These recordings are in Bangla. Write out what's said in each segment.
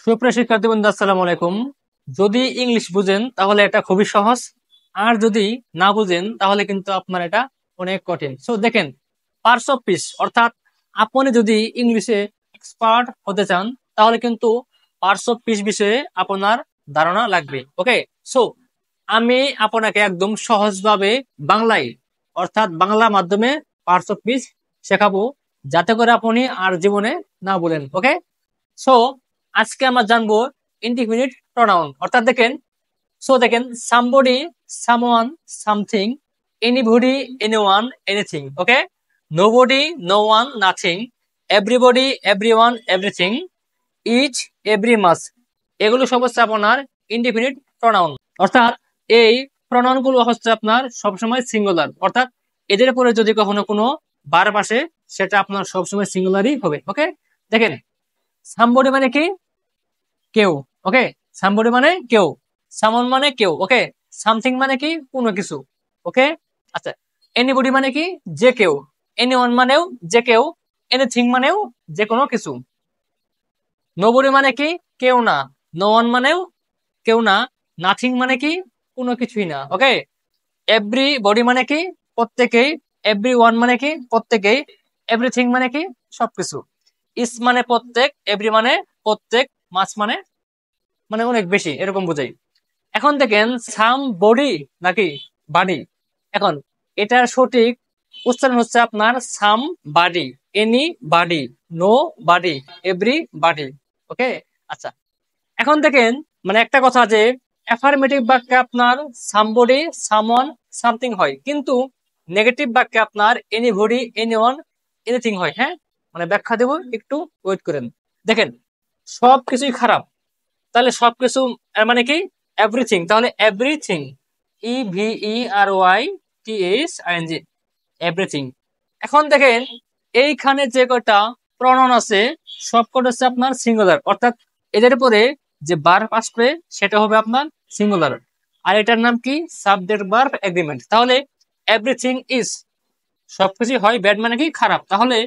সুপ্রিয় শিক্ষার্থী বন্ধু, আসসালামু আলাইকুম। যদি ইংলিশ বুঝেন তাহলে এটা খুবই সহজ, আর যদি না বুঝেন তাহলে কিন্তু আপনার এটা অনেক কঠিন। সো দেখেন, পার্টস অফ স্পিচ অর্থাৎ আপনি যদি ইংলিশে এক্সপার্ট হতে চান তাহলে কিন্তু পার্টস অফ স্পিচ বিষয়ে আপনার ধারণা লাগবে। ওকে, সো আমি আপনাকে একদম সহজভাবে বাংলায় অর্থাৎ বাংলা মাধ্যমে পার্টস অফ স্পিচ শেখাবো, যাতে করে আপনি আর জীবনে না বলেন। ওকে, সো আজকে আমরা জানবো ইনডিফিনিট প্রোনাউন অর্থাৎ দেখেন somebody, someone, something, anybody, anyone, anything. Okay, nobody, no one, nothing, everybody, everyone, everything, each, every, mass. এগুলো সব হচ্ছে আপনার ইনডিফিনিট প্রোনাউন। অর্থাৎ এই প্রোনাউন গুলো হচ্ছে আপনার সবসময় সিঙ্গুলার, অর্থাৎ এদের পরে যদি কখনো কোনো ভার্ব আসে সেটা আপনার সবসময় সিঙ্গুলারই হবে। ওকে, দেখেন সামবডি মানে কি? কেউ। ওকে, সামবডি মানে কেউ, সামন মানে কেউ। ওকে, সামথিং মানে কি? কোনো কিছু। ওকে, আচ্ছা, এনিবডি মানে কি? যে কেউ। এনিওয়ান মানেও যে কেউ, এনিথিং মানেও যে কোনো কিছু। নোবডি মানে কি? কেউ না। নো ওয়ান মানেও কেউ না। নাথিং মানে কি? কোনো কিছুই না। ওকে, এভরি বডি মানে কি? প্রত্যেকেই। এভরি ওয়ান মানে কি? প্রত্যেকেই। এভরিথিং মানে কি? সবকিছু। ইস মানে প্রত্যেক, এভরি মানে প্রত্যেক, মাস মানে মানে অনেক বেশি, এরকম বোঝাই। এখন দেখেন সাম বডি নাকি বাডি। এখন এটার সঠিক উচ্চারণ হচ্ছে আপনার সাম বাডি, এনি বাডি, নো বাডি, এভরি বাডি। ওকে, আচ্ছা, এখন দেখেন মানে একটা কথা যে অ্যাফার্মেটিভ বাক্যে আপনার সামবডি, সামওয়ান, সামথিং হয়, কিন্তু নেগেটিভ বাক্যে আপনার এনিবডি, এনিওয়ান, এনিথিং হয়। হ্যাঁ, মানে ব্যাখ্যা দেব, একটু ওয়েট করেন। দেখেন সবকিছুই খারাপ, তাহলে সবকিছু মানে কি? এভরিথিং, তাহলে এভরিথিং, EVERYTHING, এভরিথিং। এখন দেখেন এইখানে যে কয়টা প্রনাউন আছে সবকটা হচ্ছে আপনার সিঙ্গুলার, অর্থাৎ এদের উপরে যে ভার্ব আসবে সেটা হবে আপনার সিঙ্গুলার। আর এটার নাম কি? Subject verb agreement. তাহলে এভরিথিং ইজ, সবকিছু হয় ব্যাড মানে কি? খারাপ। তাহলে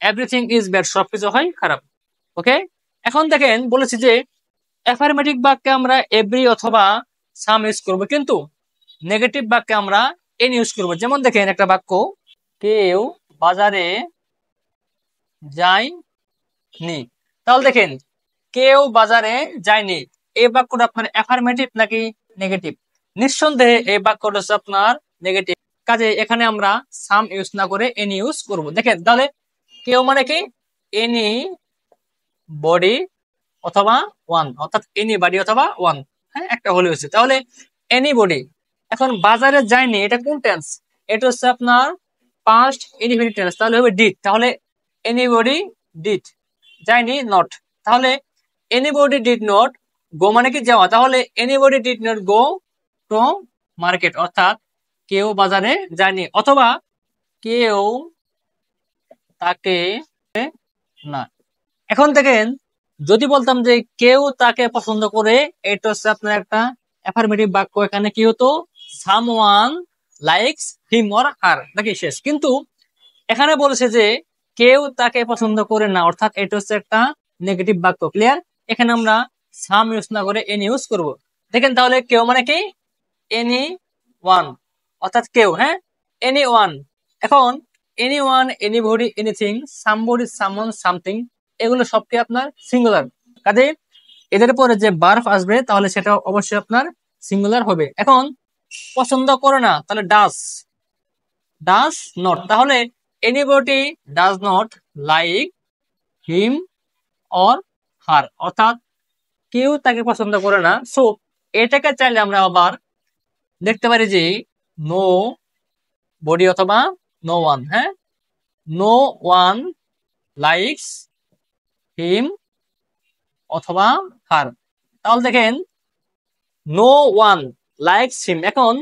এভরিথিং ইজ ব্যাড, সবকিছু হয় খারাপ। ওকে, এখন দেখেন বলেছি যে অ্যাফার্মেটিভ বাক্যে আমরা এভরি অথবা সাম ইউজ করব, কিন্তু নেগেটিভ বাক্যে আমরা এন ইউজ করব। যেমন দেখেন একটা বাক্য, কেউ বাজারে যায়নি। তাহলে দেখেন কেউ বাজারে যায়নি, এই বাক্যটা আপনার অ্যাফার্মেটিভ নাকি নেগেটিভ? নিঃসন্দেহে এই বাক্যটা হচ্ছে আপনার নেগেটিভ। কাজে এখানে আমরা সাম ইউজ না করে এন ইউজ করব। দেখেন তাহলে কেউ মানে কি? এনি বডি অথবা ওয়ান, অর্থাৎ এনি বডি অথবা ওয়ান। হ্যাঁ, একটা হলে হচ্ছে। তাহলে এনি বডি। এখন বাজারে যায়নি, এটা কোন টেন্স? এটা হচ্ছে আপনার পাস্ট ইনডিফিনিট টেন্স, তাহলে হবে ডিড। তাহলে এনিবডি ডিড, যায়নি নট। তাহলে এনিবডি ডিড নট গো মানে কি? যাওয়া। তাহলে anybody did not go to market, অর্থাৎ কেউ বাজারে যায়নি, অথবা কেউ তাকে না। এখন দেখেন যদি বলতাম যে কেউ তাকে পছন্দ করে, এটা হচ্ছে আপনার একটা অ্যাফার্মেটিভ বাক্য। এখানে কি হতো? Someone likes him or her, নাকি শেষ। কিন্তু এখানে বলেছে যে কেউ তাকে পছন্দ করে না, অর্থাৎ এটা হচ্ছে একটা নেগেটিভ বাক্য। ক্লিয়ার? এখানে আমরা সাম ইউজ না করে এন ইউজ করব। দেখেন তাহলে কেউ মানে কি? এনি ওয়ান, অর্থাৎ কেউ। হ্যাঁ, এনি ওয়ান। এখন any one, anybody, anything, somebody, someone, something, এগুলো সবকে আপনার সিঙ্গুলার। কাজে এদের পরে যে ভার্ব আসবে তাহলে সেটা অবশ্যই আপনার সিঙ্গুলার হবে। এখন পছন্দ করে না, তাহলে ডাস, ডাস নট। তাহলে anybody does not like him or her, অর্থাৎ কেউ তাকে পছন্দ করে না। সো এটাকে চাইলে আমরা আবার দেখতে পারি যে নো বডি অথবা নো ওয়ান। হ্যাঁ, নো ওয়ান লাইকস হিম অথবা হার। তাহলে দেখেন নো ওয়ান লাইকস হিম। এখন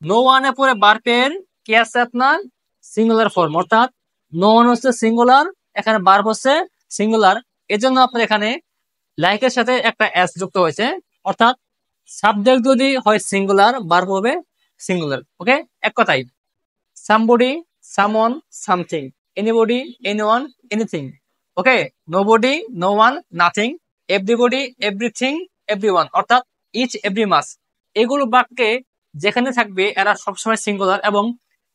নো ওয়ানের পরে ভার্বের কি আছে আপনার? সিঙ্গুলার ফর্ম, অর্থাৎ নো ওয়ান হচ্ছে সিঙ্গুলার, এখানে ভার্ব হচ্ছে সিঙ্গুলার। এজন্য আপনার এখানে লাইকের সাথে একটা এস যুক্ত হয়েছে, অর্থাৎ সাবজেক্ট যদি হয় সিঙ্গুলার, ভার্ব হবে সিঙ্গুলার। ওকে, এক কথাই somebody, someone, something, anybody, anyone, anything. Okay, nobody, no one, nothing, everybody, everything, everyone, অর্থাৎ ইচ এভরি মাস, এগুলো বাক্যে যেখানে থাকবে এরা সবসময় সিঙ্গুলার, এবং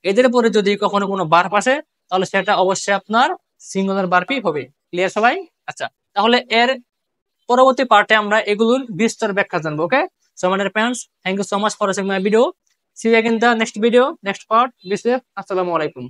এদের পরে যদি কখনো কোনো ভার্ব আসে তাহলে সেটা অবশ্যই আপনার সিঙ্গুলার ভার্বই হবে। ক্লিয়ার সবাই? আচ্ছা, তাহলে এর পরবর্তী পার্টে আমরা এগুলোর বিস্তর ব্যাখ্যা জানবো। Okay, so my dear friends, thank you so much for watching my video. See you again the next video, next part. Be safe. আসসালামু আলাইকুম।